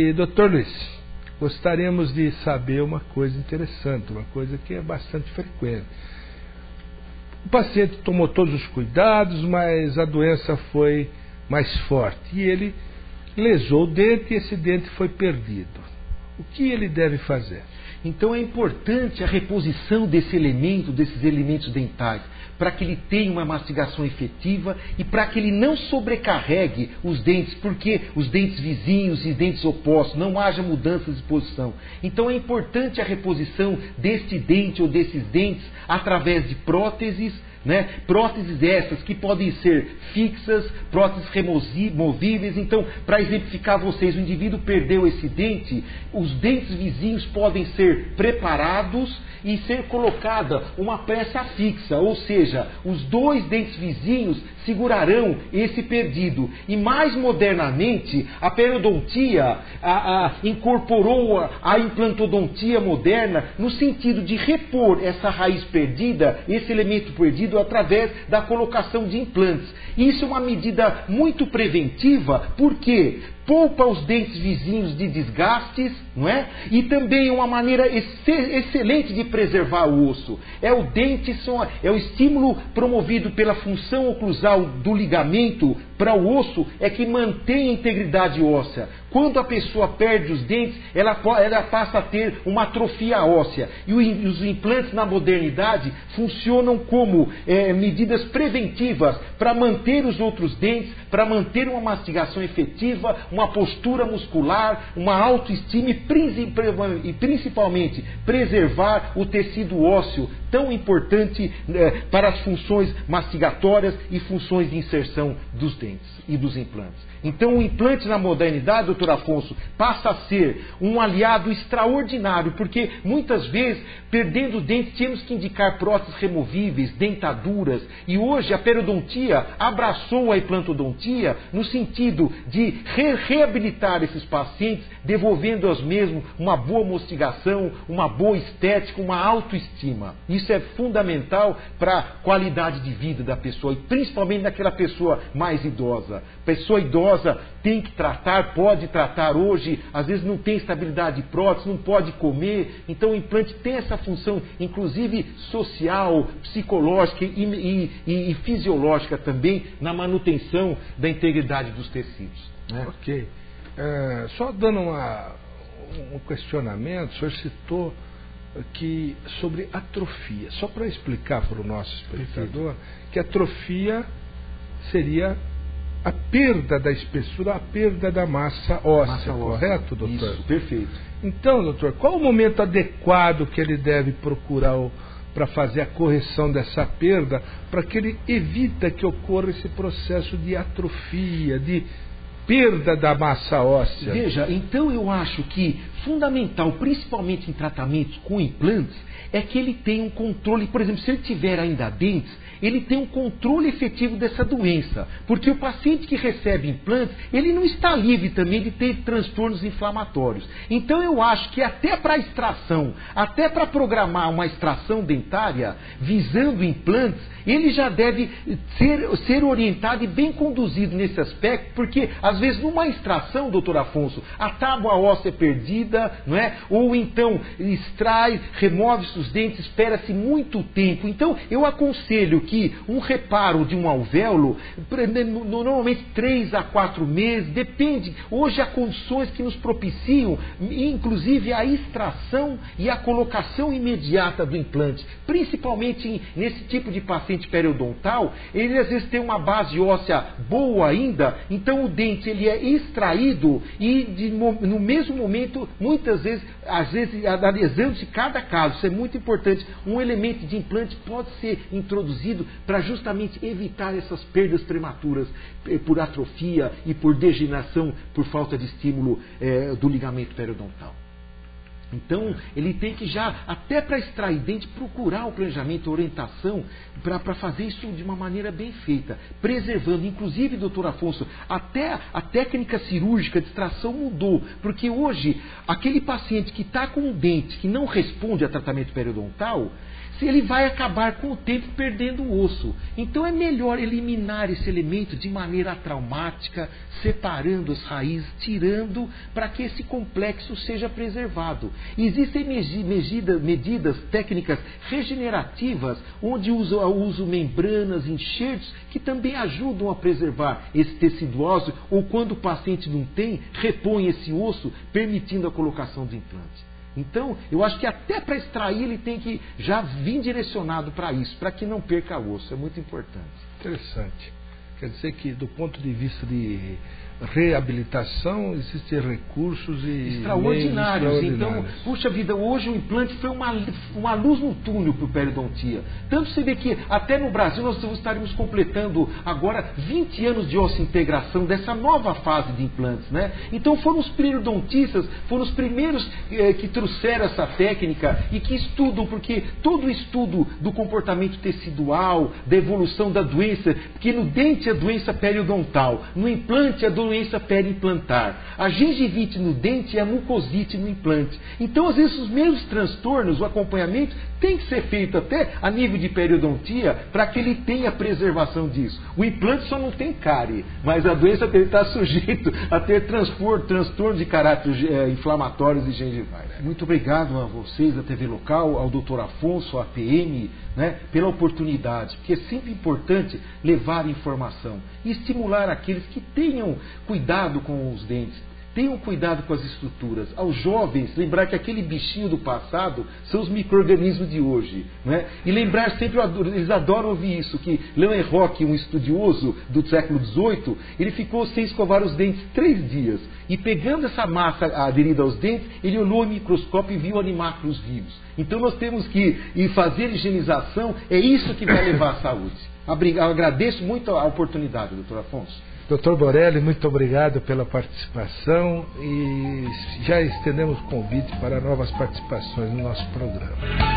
E, doutor Luiz, gostaríamos de saber uma coisa interessante, uma coisa que é bastante frequente. O paciente tomou todos os cuidados, mas a doença foi mais forte e ele lesou o dente e esse dente foi perdido. O que ele deve fazer? Então é importante a reposição desses elementos dentais, para que ele tenha uma mastigação efetiva e para que ele não sobrecarregue os dentes, porque os dentes vizinhos e dentes opostos, não haja mudanças de posição. Então é importante a reposição deste dente ou desses dentes através de próteses, próteses essas que podem ser fixas, próteses removíveis. Então, para exemplificar a vocês, o indivíduo perdeu esse dente, os dentes vizinhos podem ser preparados e ser colocada uma peça fixa, ou seja, os dois dentes vizinhos segurarão esse perdido. E mais modernamente, a periodontia incorporou a implantodontia moderna no sentido de repor essa raiz perdida, esse elemento perdido, através da colocação de implantes. Isso é uma medida muito preventiva, porque poupa os dentes vizinhos de desgastes, não é? E também uma maneira excelente de preservar o osso. É o estímulo promovido pela função oclusal do ligamento para o osso é que mantém a integridade óssea. Quando a pessoa perde os dentes, ela passa a ter uma atrofia óssea. E os implantes na modernidade funcionam como medidas preventivas para manter os outros dentes, para manter uma mastigação efetiva, uma postura muscular, uma autoestima e principalmente preservar o tecido ósseo, tão importante para as funções mastigatórias e funções de inserção dos dentes e dos implantes. Então o implante na modernidade, doutor Afonso, passa a ser um aliado extraordinário, porque muitas vezes, perdendo dentes, tínhamos que indicar próteses removíveis, dentaduras, e hoje a periodontia abraçou a implantodontia no sentido de reabilitar esses pacientes, devolvendo aos mesmos uma boa mastigação, uma boa estética, uma autoestima. Isso é fundamental para a qualidade de vida da pessoa, e principalmente daquela pessoa mais idosa. Pessoa idosa tem que tratar, pode tratar hoje, às vezes não tem estabilidade de prótese, não pode comer. Então o implante tem essa função, inclusive social, psicológica e fisiológica também, na manutenção da integridade dos tecidos. Ok. Só dando um questionamento, o senhor citou que sobre atrofia, só para explicar para o nosso espectador, que atrofia seria a perda da espessura, a perda da massa óssea, correto, doutor? Isso, perfeito. Então, doutor, qual o momento adequado que ele deve procurar para fazer a correção dessa perda, para que ele evita que ocorra esse processo de atrofia, de perda da massa óssea? Veja, então eu acho que fundamental, principalmente em tratamentos com implantes, é que ele tenha um controle. Por exemplo, se ele tiver ainda dentes, ele tem um controle efetivo dessa doença, porque o paciente que recebe implantes, ele não está livre também de ter transtornos inflamatórios. Então eu acho que até para extração, até para programar uma extração dentária visando implantes, ele já deve ser orientado e bem conduzido nesse aspecto, porque às vezes numa extração, doutor Afonso, a tábua óssea é perdida, não é? Ou então extrai, remove-se os dentes, espera-se muito tempo. Então eu aconselho que um reparo de um alvéolo, normalmente 3 a 4 meses, depende. Hoje há condições que nos propiciam, inclusive, a extração e a colocação imediata do implante. Principalmente nesse tipo de paciente periodontal, ele às vezes tem uma base óssea boa ainda, então o dente ele é extraído e no mesmo momento, muitas vezes, às vezes analisando-se cada caso. Isso é muito importante. Um elemento de implante pode ser introduzido para justamente evitar essas perdas prematuras por atrofia e por degeneração, por falta de estímulo do ligamento periodontal. Então, ele tem que já, até para extrair dente, procurar o planejamento, a orientação, para fazer isso de uma maneira bem feita, preservando. Inclusive, doutor Afonso, até a técnica cirúrgica de extração mudou, porque hoje, aquele paciente que está com um dente que não responde a tratamento periodontal, ele vai acabar com o tempo perdendo o osso. Então é melhor eliminar esse elemento de maneira traumática, separando as raízes, tirando, para que esse complexo seja preservado. Existem medidas técnicas regenerativas, onde uso membranas, enxertos, que também ajudam a preservar esse tecido ósseo, ou quando o paciente não tem, repõe esse osso, permitindo a colocação do implante. Então, eu acho que até para extrair ele tem que já vir direcionado para isso, para que não perca osso. É muito importante. Interessante. Quer dizer que, do ponto de vista de reabilitação, existem recursos extraordinários. Então, puxa vida, hoje o implante foi uma luz no túnel para o periodontia. Tanto você vê que até no Brasil nós estaremos completando agora 20 anos de osso-integração dessa nova fase de implantes, né? Então foram os periodontistas, foram os primeiros que trouxeram essa técnica e que estudam, porque todo o estudo do comportamento tecidual, da evolução da doença, porque no dente é doença periodontal, no implante é doença periimplantar. A gengivite no dente e a mucosite no implante. Então, às vezes, os mesmos transtornos, o acompanhamento tem que ser feito até a nível de periodontia para que ele tenha preservação disso. O implante só não tem cárie, mas a doença dele está sujeito a ter transtorno de caráter inflamatórios e gengivais. Muito obrigado a vocês, a TV Local, ao Dr. Afonso, à PM, né, pela oportunidade, porque é sempre importante levar informação e estimular aqueles que tenham cuidado com os dentes, tenham cuidado com as estruturas. Aos jovens, lembrar que aquele bichinho do passado são os micro-organismos de hoje, né? E lembrar sempre, eles adoram ouvir isso, que Leeuwenhoek, um estudioso do século XVIII, ele ficou sem escovar os dentes 3 dias. E pegando essa massa aderida aos dentes, ele olhou em microscópio e viu animáculos vivos. Então nós temos que fazer higienização, é isso que vai levar à saúde. Eu agradeço muito a oportunidade, doutor Afonso. Doutor Borelli, muito obrigado pela participação e já estendemos convite para novas participações no nosso programa.